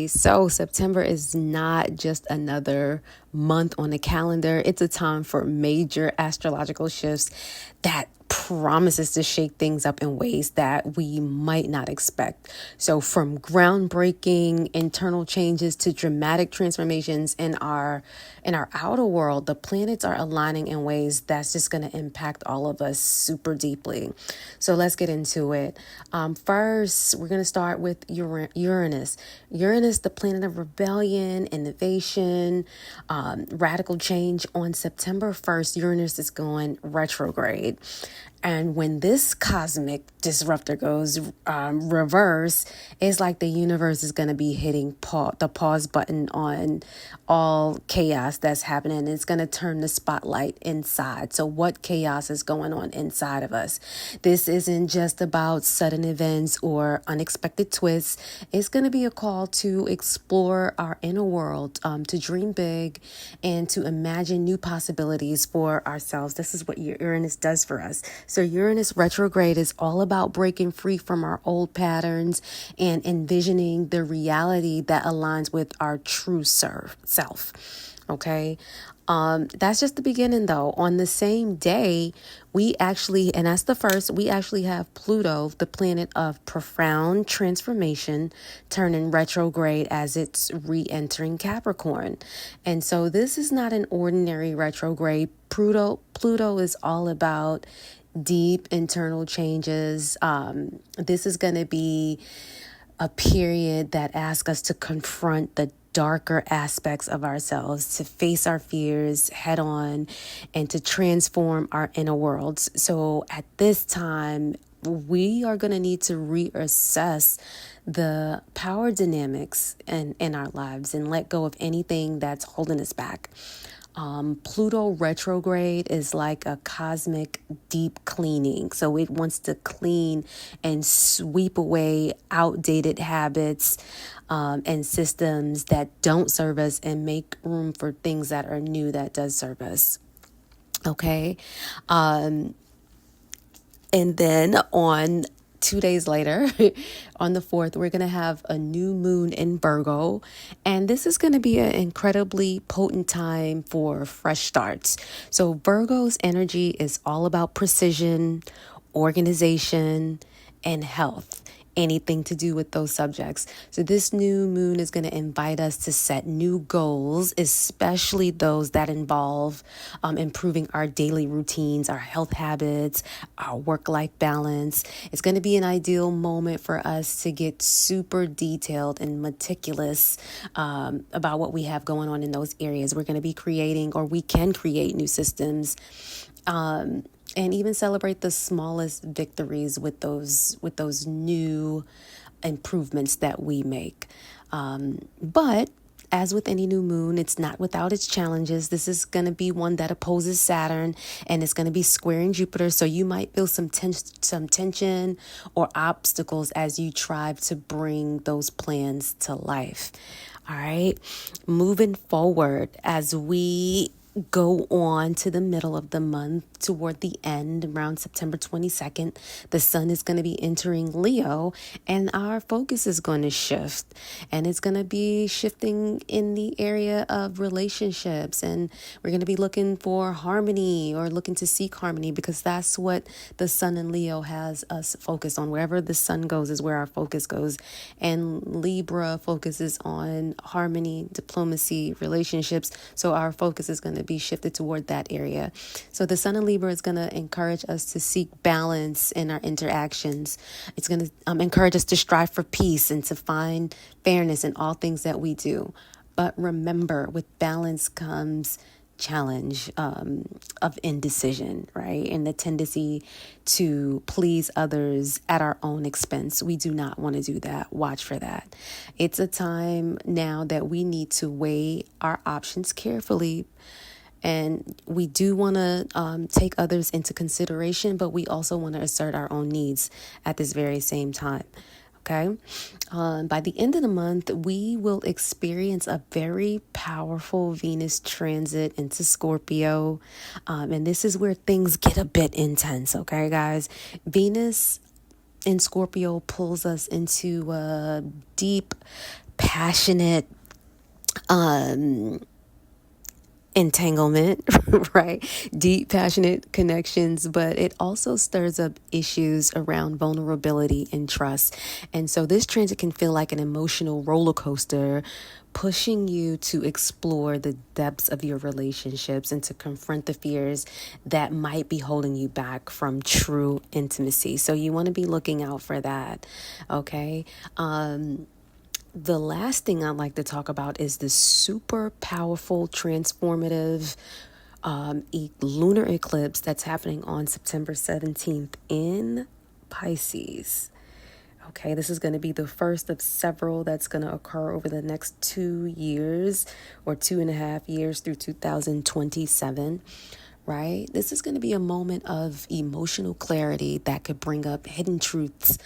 So September is not just another month on the calendar. It's a time for major astrological shifts that promises to shake things up in ways that we might not expect. So from groundbreaking internal changes to dramatic transformations in our outer world, the planets are aligning in ways that's just going to impact all of us super deeply. So let's get into it. First, we're going to start with Uranus. Uranus, the planet of rebellion, innovation, radical change. On September 1st, Uranus is going retrograde. And when this cosmic disruptor goes reverse, it's like the universe is going to be hitting the pause button on all chaos that's happening. It's going to turn the spotlight inside. So what chaos is going on inside of us? This isn't just about sudden events or unexpected twists. It's going to be a call to explore our inner world, to dream big, and to imagine new possibilities for ourselves. This is what Uranus does for us. So Uranus retrograde is all about breaking free from our old patterns and envisioning the reality that aligns with our true self. Okay. That's just the beginning though. On the same day, and that's the first, we actually have Pluto, the planet of profound transformation, turning retrograde as it's re-entering Capricorn. And so this is not an ordinary retrograde. Pluto is all about deep internal changes. This is going to be a period that asks us to confront the darker aspects of ourselves, to face our fears head on, and to transform our inner worlds. So at this time, we are going to need to reassess the power dynamics in our lives and let go of anything that's holding us back. Pluto retrograde is like a cosmic deep cleaning. So it wants to clean and sweep away outdated habits and systems that don't serve us and make room for things that are new that does serve us. Okay. And then on 2 days later, on the 4th, we're going to have a new moon in Virgo. And this is going to be an incredibly potent time for fresh starts. So Virgo's energy is all about precision, organization, and health. Anything to do with those subjects. So this new moon is going to invite us to set new goals, especially those that involve improving our daily routines, our health habits, our work-life balance. It's going to be an ideal moment for us to get super detailed and meticulous about what we have going on in those areas. We're going to be we can create new systems. And even celebrate the smallest victories with those new improvements that we make. But as with any new moon, it's not without its challenges. This is going to be one that opposes Saturn, and it's going to be squaring Jupiter. So you might feel some tension or obstacles as you try to bring those plans to life. All right. Moving forward, as we go on to the middle of the month, toward the end, around September 22nd, the sun is going to be entering Leo, and our focus is going to shift. And it's going to be shifting in the area of relationships. And we're going to be looking for harmony, or looking to seek harmony, because that's what the sun in Leo has us focused on. Wherever the sun goes is where our focus goes. And Libra focuses on harmony, diplomacy, relationships. So our focus is going to be shifted toward that area. So the sun in Libra is going to encourage us to seek balance in our interactions. It's going to encourage us to strive for peace and to find fairness in all things that we do. But remember, with balance comes challenge of indecision, right? And the tendency to please others at our own expense. We do not want to do that. Watch for that. It's a time now that we need to weigh our options carefully. And we do want to take others into consideration, but we also want to assert our own needs at this very same time. Okay. By the end of the month, we will experience a very powerful Venus transit into Scorpio. And this is where things get a bit intense. Okay, guys. Venus in Scorpio pulls us into a deep passionate entanglement, right? Deep, passionate connections, but it also stirs up issues around vulnerability and trust. And so this transit can feel like an emotional roller coaster, pushing you to explore the depths of your relationships and to confront the fears that might be holding you back from true intimacy. So you want to be looking out for that, okay? The last thing I'd like to talk about is the super powerful, transformative lunar eclipse that's happening on September 17th in Pisces. Okay, this is going to be the first of several that's going to occur over the next 2 years or 2.5 years through 2027. Right? This is going to be a moment of emotional clarity that could bring up hidden truths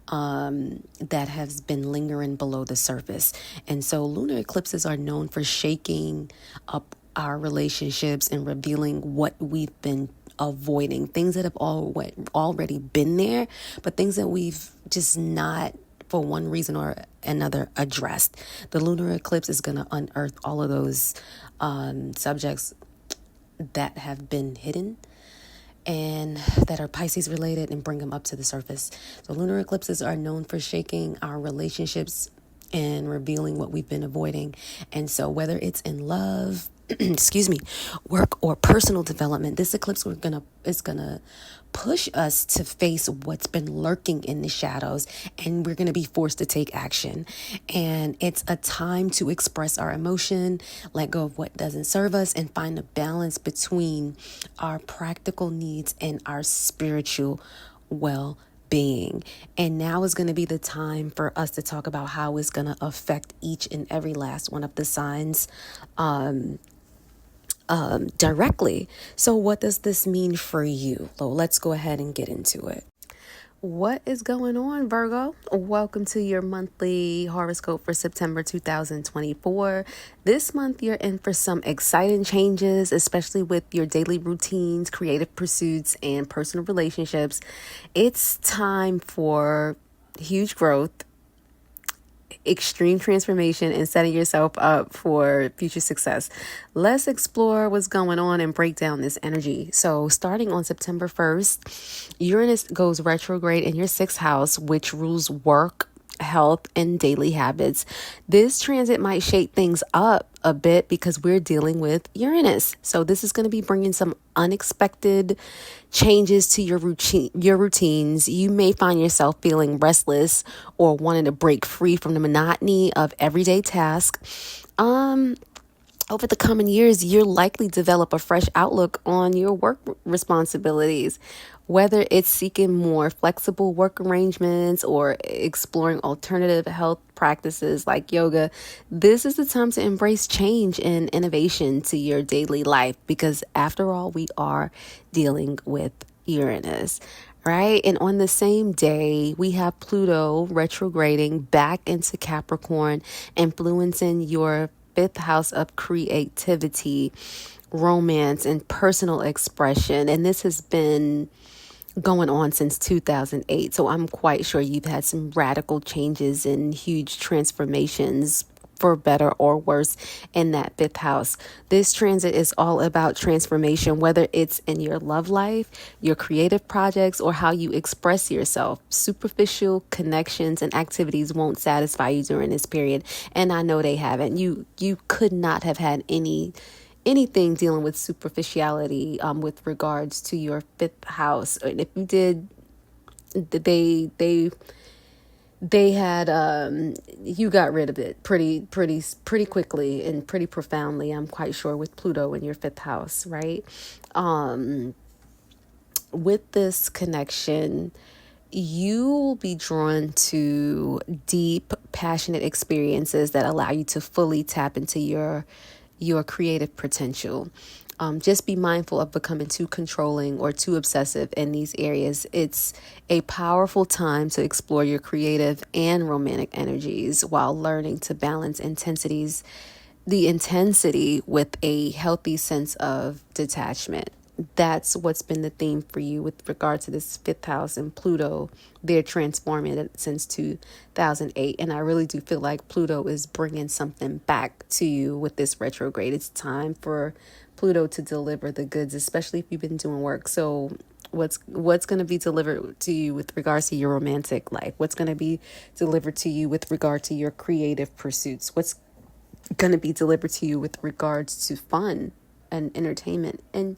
that has been lingering below the surface. And so lunar eclipses are known for shaking up our relationships and revealing what we've been avoiding, things that have already been there, but things that we've just not, for one reason or another, addressed. The lunar eclipse is going to unearth all of those subjects that have been hidden and that are Pisces related and bring them up to the surface. So lunar eclipses are known for shaking our relationships and revealing what we've been avoiding. And so whether it's in love, work or personal development, this eclipse is gonna push us to face what's been lurking in the shadows, and we're gonna be forced to take action. And it's a time to express our emotion, let go of what doesn't serve us, and find a balance between our practical needs and our spiritual well-being. And now is going to be the time for us to talk about how it's going to affect each and every last one of the signs directly. So what does this mean for you? So let's go ahead and get into it. What is going on, Virgo? Welcome to your monthly horoscope for September 2024. This month, you're in for some exciting changes, especially with your daily routines, creative pursuits, and personal relationships. It's time for huge growth, extreme transformation, and setting yourself up for future success. Let's explore what's going on and break down this energy. So starting on September 1st, Uranus goes retrograde in your 6th house, which rules work, health, and daily habits. This transit might shake things up a bit because we're dealing with Uranus. So this is going to be bringing some unexpected changes to your routines. You may find yourself feeling restless or wanting to break free from the monotony of everyday tasks. Over the coming years, you'll likely develop a fresh outlook on your work responsibilities, whether it's seeking more flexible work arrangements or exploring alternative health practices like yoga. This is the time to embrace change and innovation to your daily life, because after all, we are dealing with Uranus. Right. And on the same day, we have Pluto retrograding back into Capricorn, influencing your 5th house of creativity, romance, and personal expression. And this has been going on since 2008. So I'm quite sure you've had some radical changes and huge transformations, for better or worse, in that 5th house. This transit is all about transformation, whether it's in your love life, your creative projects, or how you express yourself. Superficial connections and activities won't satisfy you during this period, and I know they haven't. You could not have had anything dealing with superficiality with regards to your 5th house. And if you did, they had you got rid of it pretty quickly and pretty profoundly, I'm quite sure, with Pluto in your 5th house, right? With this connection, you will be drawn to deep, passionate experiences that allow you to fully tap into your creative potential. Just be mindful of becoming too controlling or too obsessive in these areas. It's a powerful time to explore your creative and romantic energies while learning to balance the intensity with a healthy sense of detachment. that's what's been the theme for you with regard to this fifth house and Pluto. They're transforming it since 2008. And I really do feel like Pluto is bringing something back to you with this retrograde. It's time for Pluto to deliver the goods, especially if you've been doing work. So what's going to be delivered to you with regards to your romantic life? What's going to be delivered to you with regard to your creative pursuits? What's going to be delivered to you with regards to fun and entertainment and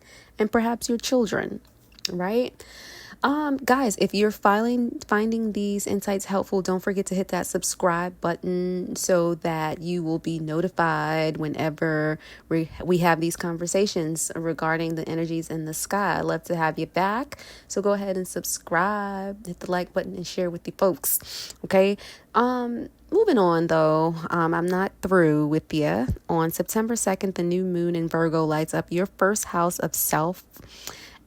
perhaps your children, right? Guys, if you're finding these insights helpful, don't forget to hit that subscribe button so that you will be notified whenever we have these conversations regarding the energies in the sky. I'd love to have you back. So go ahead and subscribe, hit the like button, and share with your folks. Okay. Moving on though, I'm not through with you. On September 2nd, the new moon in Virgo lights up your first house of self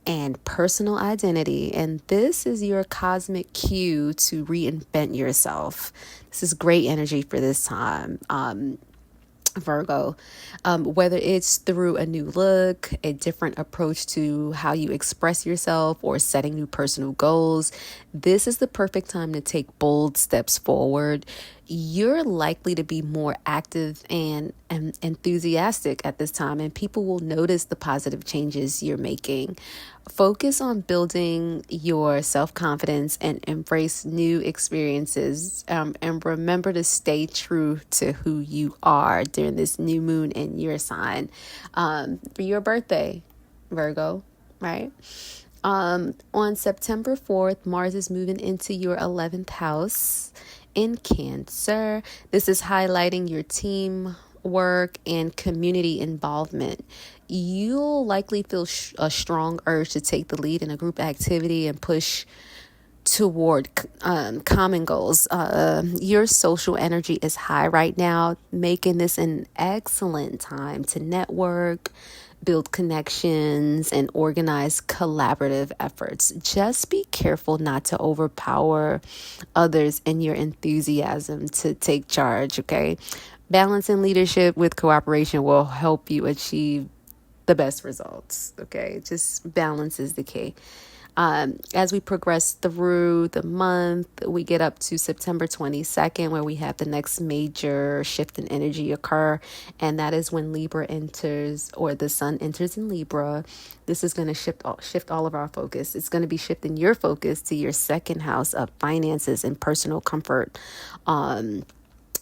and personal identity. And this is your cosmic cue to reinvent yourself. This is great energy for this time. Virgo, whether it's through a new look, a different approach to how you express yourself, or setting new personal goals, this is the perfect time to take bold steps forward. You're likely to be more active and enthusiastic at this time, and people will notice the positive changes you're making. Focus on building your self-confidence and embrace new experiences. And remember to stay true to who you are during this new moon in your sign. For your birthday, Virgo, right? On September 4th, Mars is moving into your 11th house in Cancer. This is highlighting your teamwork and community involvement. You'll likely feel a strong urge to take the lead in a group activity and push toward common goals. Your social energy is high right now, making this an excellent time to network, build connections, and organize collaborative efforts. Just be careful not to overpower others in your enthusiasm to take charge, okay? Balancing leadership with cooperation will help you achieve the best results, okay? Just balance is the key. As we progress through the month, we get up to September 22nd, where we have the next major shift in energy occur. And that is when Libra enters, or the sun enters in Libra. This is going to shift all of our focus. It's going to be shifting your focus to your second house of finances and personal comfort.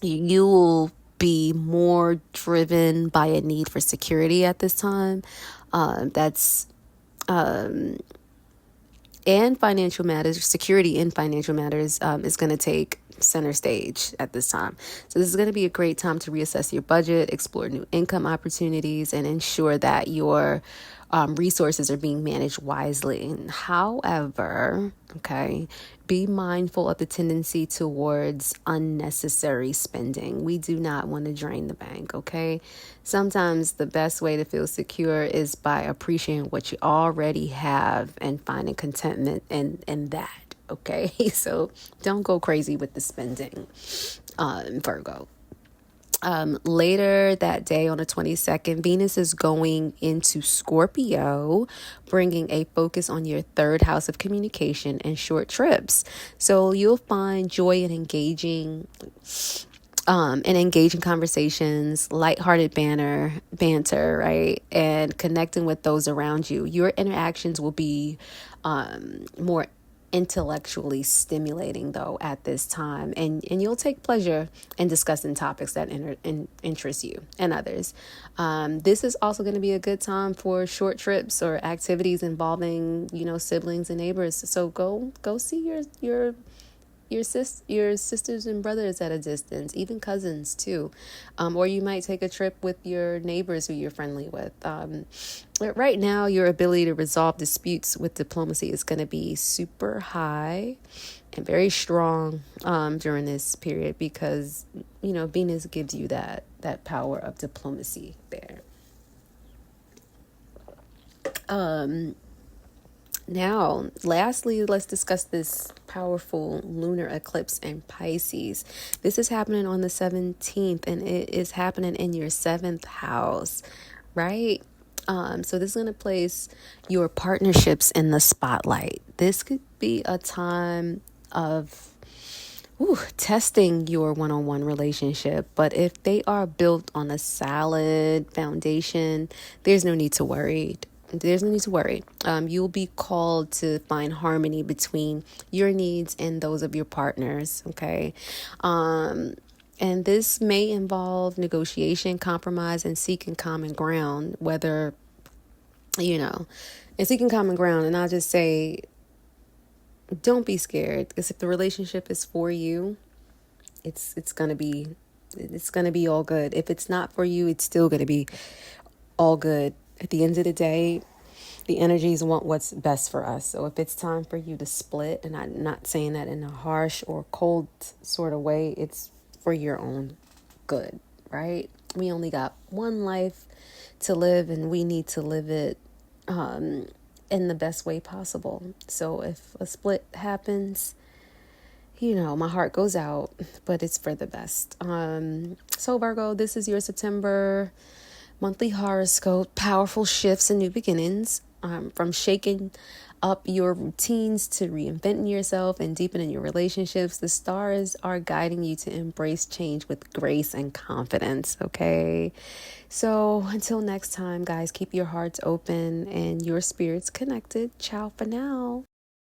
You will be more driven by a need for security at this time. And financial matters, security in financial matters is going to take center stage at this time. So this is going to be a great time to reassess your budget, explore new income opportunities, and ensure that your resources are being managed wisely. However, okay, be mindful of the tendency towards unnecessary spending. We do not want to drain the bank, okay? Sometimes the best way to feel secure is by appreciating what you already have and finding contentment in that, okay? So don't go crazy with the spending, Virgo. Later that day on the 22nd, Venus is going into Scorpio, bringing a focus on your third house of communication and short trips. So you'll find joy in engaging conversations, lighthearted banter, right? And connecting with those around you. Your interactions will be more intellectually stimulating though at this time, and you'll take pleasure in discussing topics that interest you and others. This is also going to be a good time for short trips or activities involving siblings and neighbors. So go see your sisters and brothers at a distance, even cousins too, or you might take a trip with your neighbors who you're friendly with. Right now, your ability to resolve disputes with diplomacy is going to be super high and very strong during this period, because Venus gives you that power of diplomacy there. Now, lastly, let's discuss this powerful lunar eclipse in Pisces. This is happening on the 17th, and it is happening in your 7th house, right? So this is going to place your partnerships in the spotlight. This could be a time of testing your one-on-one relationship. But if they are built on a solid foundation, there's no need to worry. There's no need to worry. You'll be called to find harmony between your needs and those of your partners. Okay. And this may involve negotiation, compromise, and seeking common ground, and seeking common ground. And I'll just say, don't be scared, because if the relationship is for you, it's gonna be all good. If it's not for you, it's still gonna be all good. At the end of the day, the energies want what's best for us. So if it's time for you to split, and I'm not saying that in a harsh or cold sort of way, it's for your own good, right? We only got one life to live, and we need to live it in the best way possible. So if a split happens, my heart goes out, but it's for the best. So Virgo, this is your September monthly horoscope. Powerful shifts and new beginnings. From shaking up your routines to reinventing yourself and deepening your relationships, the stars are guiding you to embrace change with grace and confidence. Okay. So until next time, guys, keep your hearts open and your spirits connected. Ciao for now.